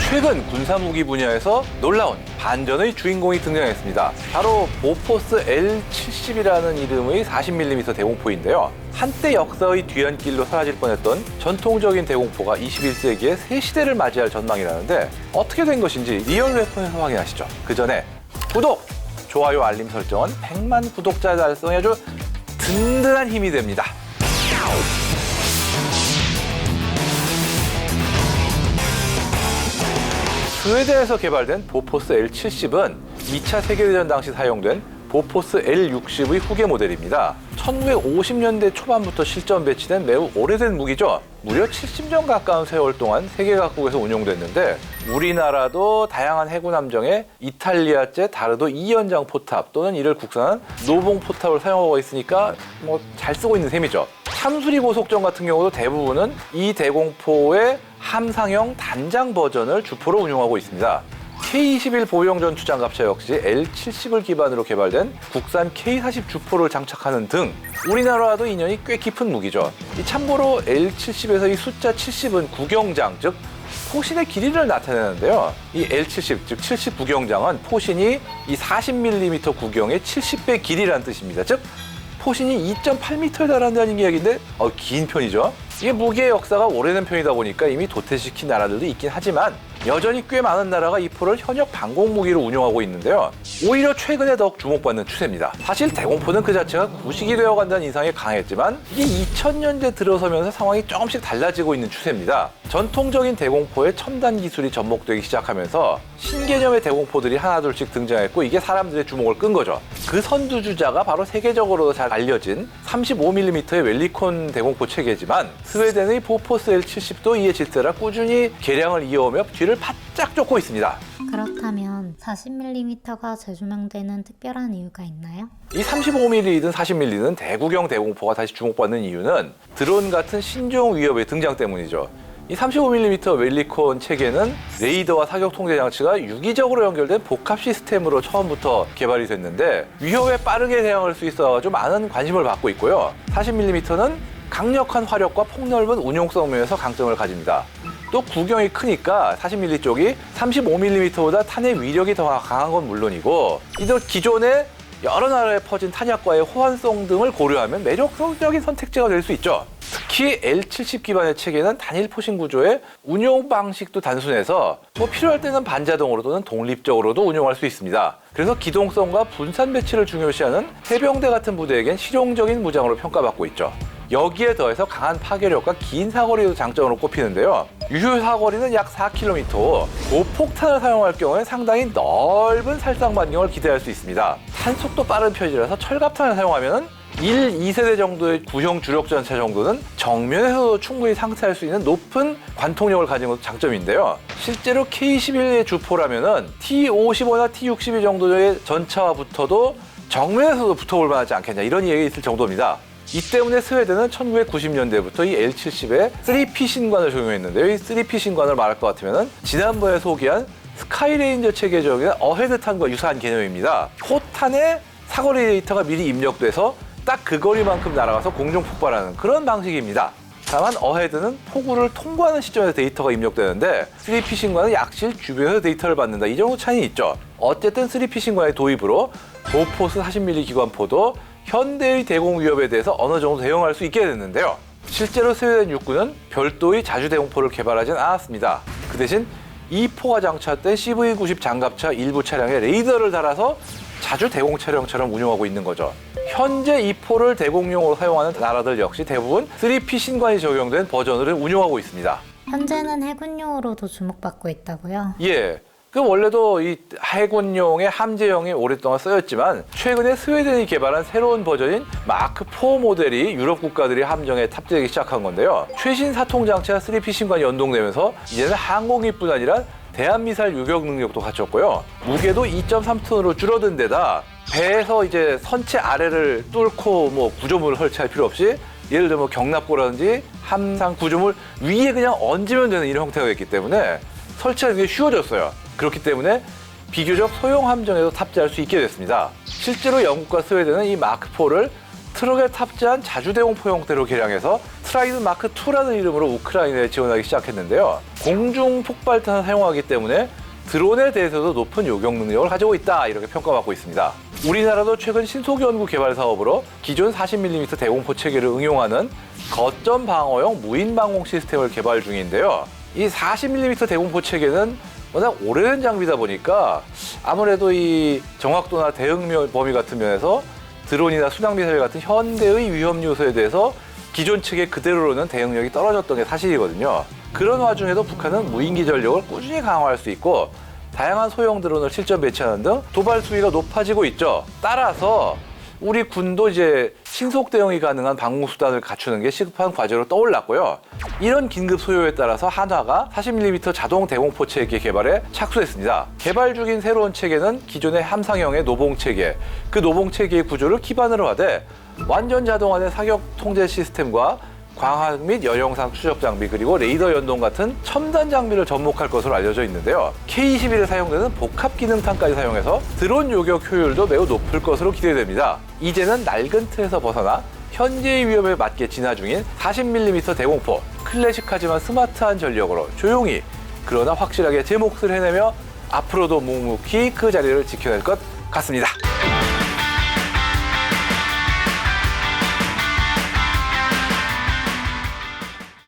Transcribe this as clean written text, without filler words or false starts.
최근 군사무기 분야에서 놀라운 반전의 주인공이 등장했습니다. 바로 보포스 L70이라는 이름의 40mm 대공포인데요. 한때 역사의 뒤안길로 사라질 뻔했던 전통적인 대공포가 21세기의 새 시대를 맞이할 전망이라는데 어떻게 된 것인지 리얼 웨폰에서 확인하시죠. 그 전에 구독, 좋아요, 알림 설정은 100만 구독자 달성에 아주 든든한 힘이 됩니다. 스웨덴에서 개발된 보포스 L70은 2차 세계대전 당시 사용된 보포스 L60의 후계 모델입니다. 1950년대 초반부터 실전 배치된 매우 오래된 무기죠. 무려 70년 가까운 세월 동안 세계 각국에서 운용됐는데 우리나라도 다양한 해군 함정에 이탈리아제 다르도 2연장 포탑 또는 이를 국산한 노봉 포탑을 사용하고 있으니까 잘 쓰고 있는 셈이죠. 참수리 고속정 같은 경우도 대부분은 이 대공포의 함상형 단장 버전을 주포로 운용하고 있습니다. K-21 보유형 전투장갑차 역시 L70을 기반으로 개발된 국산 K-40 주포를 장착하는 등 우리나라와도 인연이 꽤 깊은 무기죠. 참고로 L70에서 이 숫자 70은 구경장, 즉 포신의 길이를 나타내는데요. 이 L70, 즉 70 구경장은 포신이 이 40mm 구경의 70배 길이라는 뜻입니다. 즉 포신이 2.8m에 달한다는 이야기인데 긴 편이죠. 이게 무기의 역사가 오래된 편이다 보니까 이미 도태시킨 나라들도 있긴 하지만 여전히 꽤 많은 나라가 이 포를 현역 방공 무기로 운용하고 있는데요. 오히려 최근에 더욱 주목받는 추세입니다. 사실 대공포는 그 자체가 구식이 되어간다는 인상이 강했지만 이게 2000년대 들어서면서 상황이 조금씩 달라지고 있는 추세입니다. 전통적인 대공포의 첨단 기술이 접목되기 시작하면서 신개념의 대공포들이 하나둘씩 등장했고 이게 사람들의 주목을 끈 거죠. 그 선두주자가 바로 세계적으로도 잘 알려진 35mm의 웰리콘 대공포 체계지만 스웨덴의 보포스 L70도 이에 질세라 꾸준히 개량을 이어오며 뒤를 바짝 쫓고 있습니다. 그렇다면 40mm가 재조명되는 특별한 이유가 있나요? 이 35mm든 40mm든 대구경 대공포가 다시 주목받는 이유는 드론 같은 신종 위협의 등장 때문이죠. 이 35mm 웰리콘 체계는 레이더와 사격 통제 장치가 유기적으로 연결된 복합 시스템으로 처음부터 개발이 됐는데 위협에 빠르게 대응할 수 있어서 많은 관심을 받고 있고요. 40mm는 강력한 화력과 폭넓은 운용성 면에서 강점을 가집니다. 또 구경이 크니까 40mm 쪽이 35mm보다 탄의 위력이 더 강한 건 물론이고 이도 기존의 여러 나라에 퍼진 탄약과의 호환성 등을 고려하면 매력적인 선택지가 될 수 있죠. 특히 L70 기반의 체계는 단일 포신 구조의 운용 방식도 단순해서 필요할 때는 반자동으로 또는 독립적으로도 운용할 수 있습니다. 그래서 기동성과 분산 배치를 중요시하는 해병대 같은 부대에겐 실용적인 무장으로 평가받고 있죠. 여기에 더해서 강한 파괴력과 긴 사거리도 장점으로 꼽히는데요. 유효 사거리는 약 4km, 고폭탄을 사용할 경우에 상당히 넓은 살상 반경을 기대할 수 있습니다. 탄속도 빠른 편이라서 철갑탄을 사용하면 1, 2세대 정도의 구형 주력 전차 정도는 정면에서도 충분히 상쇄할 수 있는 높은 관통력을 가진 것도 장점인데요. 실제로 K-21의 주포라면은 T-55나 T-62 정도의 전차와 붙어도 정면에서도 붙어볼 만하지 않겠냐 이런 얘기가 있을 정도입니다. 이 때문에 스웨덴은 1990년대부터 이 L70에 3P 신관을 적용했는데요. 이 3P 신관을 말할 것 같으면 지난번에 소개한 스카이레인저 체계적인 어헤드탄과 유사한 개념입니다. 포탄에 사거리 데이터가 미리 입력돼서 딱 그 거리만큼 날아가서 공중 폭발하는 그런 방식입니다. 다만 어헤드는 포구를 통과하는 시점에서 데이터가 입력되는데 3P 신관은 약실 주변에서 데이터를 받는다. 이 정도 차이는 있죠. 어쨌든 3P 신관의 도입으로 보포스 40mm 기관포도 현대의 대공 위협에 대해서 어느 정도 대응할 수 있게 됐는데요. 실제로 스웨덴 육군은 별도의 자주 대공포를 개발하진 않았습니다. 그 대신 이 포가 장착된 CV-90 장갑차 일부 차량에 레이더를 달아서 자주 대공 차량처럼 운용하고 있는 거죠. 현재 이 포를 대공용으로 사용하는 나라들 역시 대부분 3P 신관이 적용된 버전을 운용하고 있습니다. 현재는 해군용으로도 주목받고 있다고요? 예. 원래도 이 해군용의 함재형이 오랫동안 쓰였지만 최근에 스웨덴이 개발한 새로운 버전인 마크4 모델이 유럽 국가들이 함정에 탑재되기 시작한 건데요. 최신 사통 장치와 3P 신관이 연동되면서 이제는 항공기뿐 아니라 대한미사일 유격 능력도 갖췄고요. 무게도 2.3톤으로 줄어든 데다 배에서 이제 선체 아래를 뚫고 구조물을 설치할 필요 없이 예를 들어 경납고라든지 함상 구조물 위에 그냥 얹으면 되는 이런 형태가 됐기 때문에 설치하는 게 쉬워졌어요. 그렇기 때문에 비교적 소형 함정에도 탑재할 수 있게 됐습니다. 실제로 영국과 스웨덴은 이 마크4를 트럭에 탑재한 자주대공포 형태로 개량해서 스트라이드 마크 2라는 이름으로 우크라이나에 지원하기 시작했는데요. 공중 폭발탄을 사용하기 때문에 드론에 대해서도 높은 요격 능력을 가지고 있다, 이렇게 평가받고 있습니다. 우리나라도 최근 신속연구 개발 사업으로 기존 40mm 대공포 체계를 응용하는 거점 방어용 무인 방공 시스템을 개발 중인데요. 이 40mm 대공포 체계는 워낙 오래된 장비다 보니까 아무래도 이 정확도나 대응 범위 같은 면에서 드론이나 순항미사일 같은 현대의 위험 요소에 대해서 기존 체계 그대로로는 대응력이 떨어졌던 게 사실이거든요. 그런 와중에도 북한은 무인기 전력을 꾸준히 강화할 수 있고 다양한 소형 드론을 실전 배치하는 등 도발 수위가 높아지고 있죠. 따라서 우리 군도 이제 신속 대응이 가능한 방공 수단을 갖추는 게 시급한 과제로 떠올랐고요. 이런 긴급 소요에 따라서 한화가 40mm 자동 대공포 체계 개발에 착수했습니다. 개발 중인 새로운 체계는 기존의 함상형의 노봉 체계, 그 노봉 체계의 구조를 기반으로 하되 완전 자동화된 사격 통제 시스템과 광학 및 열영상 추적 장비, 그리고 레이더 연동 같은 첨단 장비를 접목할 것으로 알려져 있는데요. K21에 사용되는 복합 기능탄까지 사용해서 드론 요격 효율도 매우 높을 것으로 기대됩니다. 이제는 낡은 틀에서 벗어나 현재의 위협에 맞게 진화 중인 40mm 대공포, 클래식하지만 스마트한 전력으로 조용히 그러나 확실하게 제 몫을 해내며 앞으로도 묵묵히 그 자리를 지켜낼 것 같습니다.